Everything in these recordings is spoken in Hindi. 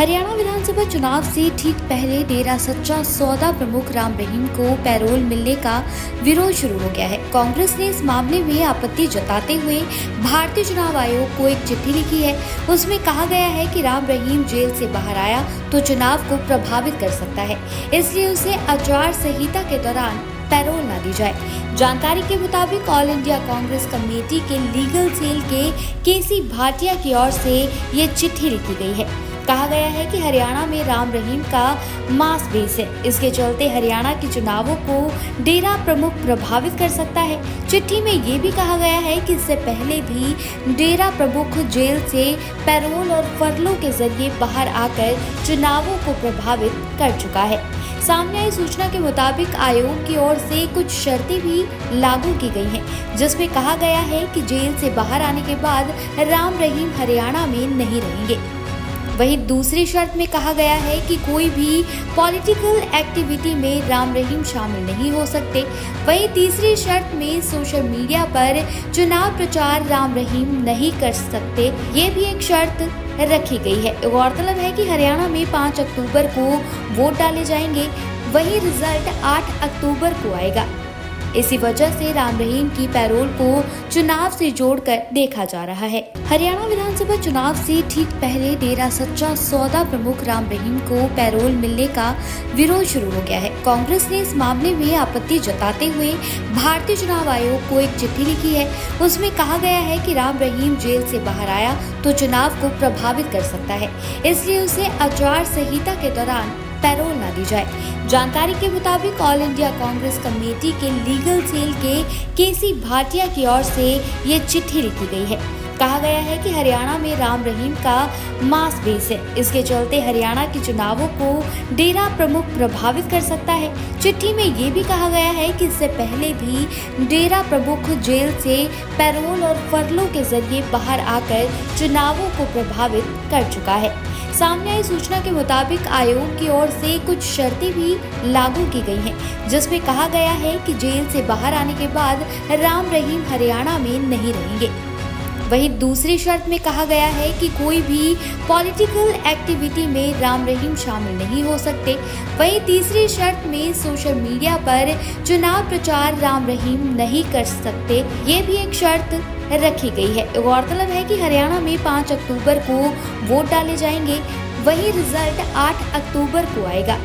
हरियाणा विधानसभा चुनाव से ठीक पहले डेरा सच्चा सौदा प्रमुख राम रहीम को पैरोल मिलने का विरोध शुरू हो गया है। कांग्रेस ने इस मामले में आपत्ति जताते हुए भारतीय चुनाव आयोग को एक चिट्ठी लिखी है। उसमें कहा गया है कि राम रहीम जेल से बाहर आया तो चुनाव को प्रभावित कर सकता है, इसलिए उसे आचार संहिता के दौरान पैरोल न दी जाए। जानकारी के मुताबिक ऑल इंडिया कांग्रेस कमेटी के लीगल सेल के केसी भाटिया की ओर से ये चिट्ठी लिखी गई है। कहा गया है कि हरियाणा में राम रहीम का मास बेस है, इसके चलते हरियाणा के चुनावों को डेरा प्रमुख प्रभावित कर सकता है। चिट्ठी में ये भी कहा गया है कि इससे पहले भी डेरा प्रमुख जेल से पैरोल और फरलों के जरिए बाहर आकर चुनावों को प्रभावित कर चुका है। सामने आई सूचना के मुताबिक आयोग की ओर से कुछ शर्तें भी लागू की गई हैं, जिसमें कहा गया है कि जेल से बाहर आने के बाद राम रहीम हरियाणा में नहीं रहेंगे। वहीं दूसरी शर्त में कहा गया है कि कोई भी पॉलिटिकल एक्टिविटी में राम रहीम शामिल नहीं हो सकते। वहीं तीसरी शर्त में सोशल मीडिया पर चुनाव प्रचार राम रहीम नहीं कर सकते, ये भी एक शर्त रखी गई है। गौरतलब है कि हरियाणा में 5 अक्टूबर को वोट डाले जाएंगे, वहीं रिजल्ट 8 अक्टूबर को आएगा। इसी वजह से राम रहीम की पैरोल को चुनाव से जोड़कर देखा जा रहा है। हरियाणा विधानसभा चुनाव से ठीक पहले डेरा सच्चा सौदा प्रमुख राम रहीम को पैरोल मिलने का विरोध शुरू हो गया है। कांग्रेस ने इस मामले में आपत्ति जताते हुए भारतीय चुनाव आयोग को एक चिट्ठी लिखी है। उसमें कहा गया है कि राम रहीम जेल से बाहर आया तो चुनाव को प्रभावित कर सकता है, इसलिए उसे आचार संहिता के दौरान पैरोल न दी जाए। जानकारी के मुताबिक ऑल इंडिया कांग्रेस कमेटी के लीगल सेल के केसी भाटिया की ओर से ये चिट्ठी लिखी गई है। कहा गया है कि हरियाणा में राम रहीम का मास बेस है, इसके चलते हरियाणा के चुनावों को डेरा प्रमुख प्रभावित कर सकता है। चिट्ठी में ये भी कहा गया है कि इससे पहले भी डेरा प्रमुख जेल से पैरोल और फरलों के जरिए बाहर आकर चुनावों को प्रभावित कर चुका है। सामने आई सूचना के मुताबिक आयोग की ओर से कुछ शर्तें भी लागू की गई हैं, जिसमें कहा गया है कि जेल से बाहर आने के बाद राम रहीम हरियाणा में नहीं रहेंगे। वहीं दूसरी शर्त में कहा गया है कि कोई भी पॉलिटिकल एक्टिविटी में राम रहीम शामिल नहीं हो सकते। वहीं तीसरी शर्त में सोशल मीडिया पर चुनाव प्रचार राम रहीम नहीं कर सकते, ये भी एक शर्त रखी गई है। गौरतलब है कि हरियाणा में 5 अक्टूबर को वोट डाले जाएंगे, वहीं रिजल्ट 8 अक्टूबर को आएगा।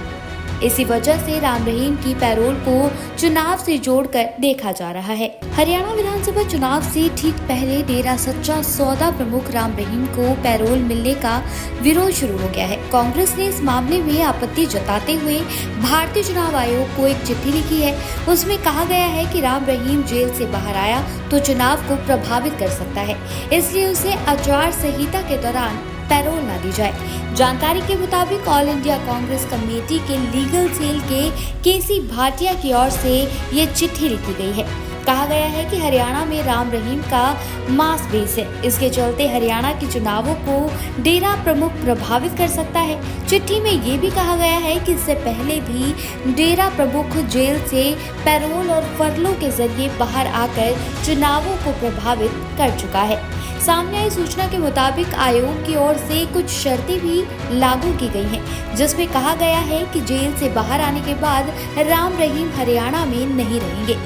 इसी वजह से राम रहीम की पैरोल को चुनाव से जोड़कर देखा जा रहा है। हरियाणा विधानसभा चुनाव से ठीक पहले डेरा सच्चा सौदा प्रमुख राम रहीम को पैरोल मिलने का विरोध शुरू हो गया है। कांग्रेस ने इस मामले में आपत्ति जताते हुए भारतीय चुनाव आयोग को एक चिट्ठी लिखी है। उसमें कहा गया है कि राम रहीम जेल से बाहर आया तो चुनाव को प्रभावित कर सकता है, इसलिए उसे आचार संहिता के दौरान पैरोल न दी जाए। जानकारी के मुताबिक ऑल इंडिया कांग्रेस कमेटी के लीगल सेल के केसी भाटिया की ओर से ये चिट्ठी लिखी गई है। कहा गया है कि हरियाणा में राम रहीम का मास बेस है, इसके चलते हरियाणा के चुनावों को डेरा प्रमुख प्रभावित कर सकता है। चिट्ठी में ये भी कहा गया है कि इससे पहले भी डेरा प्रमुख जेल से पैरोल और फरलों के जरिए बाहर आकर चुनावों को प्रभावित कर चुका है। सामने आई सूचना के मुताबिक आयोग की ओर से कुछ शर्तें भी लागू की गई हैं, जिसमें कहा गया है कि जेल से बाहर आने के बाद राम रहीम हरियाणा में नहीं रहेंगे।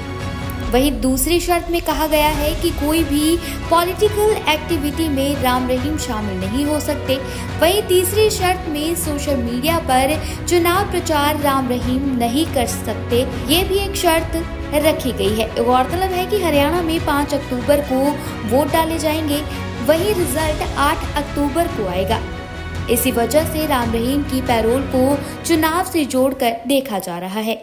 वहीं दूसरी शर्त में कहा गया है कि कोई भी पॉलिटिकल एक्टिविटी में राम रहीम शामिल नहीं हो सकते। वहीं तीसरी शर्त में सोशल मीडिया पर चुनाव प्रचार राम रहीम नहीं कर सकते, ये भी एक शर्त रखी गई है। गौरतलब है कि हरियाणा में 5 अक्टूबर को वोट डाले जाएंगे, वहीं रिजल्ट 8 अक्टूबर को आएगा। इसी वजह से राम रहीम की पैरोल को चुनाव से जोड़कर देखा जा रहा है।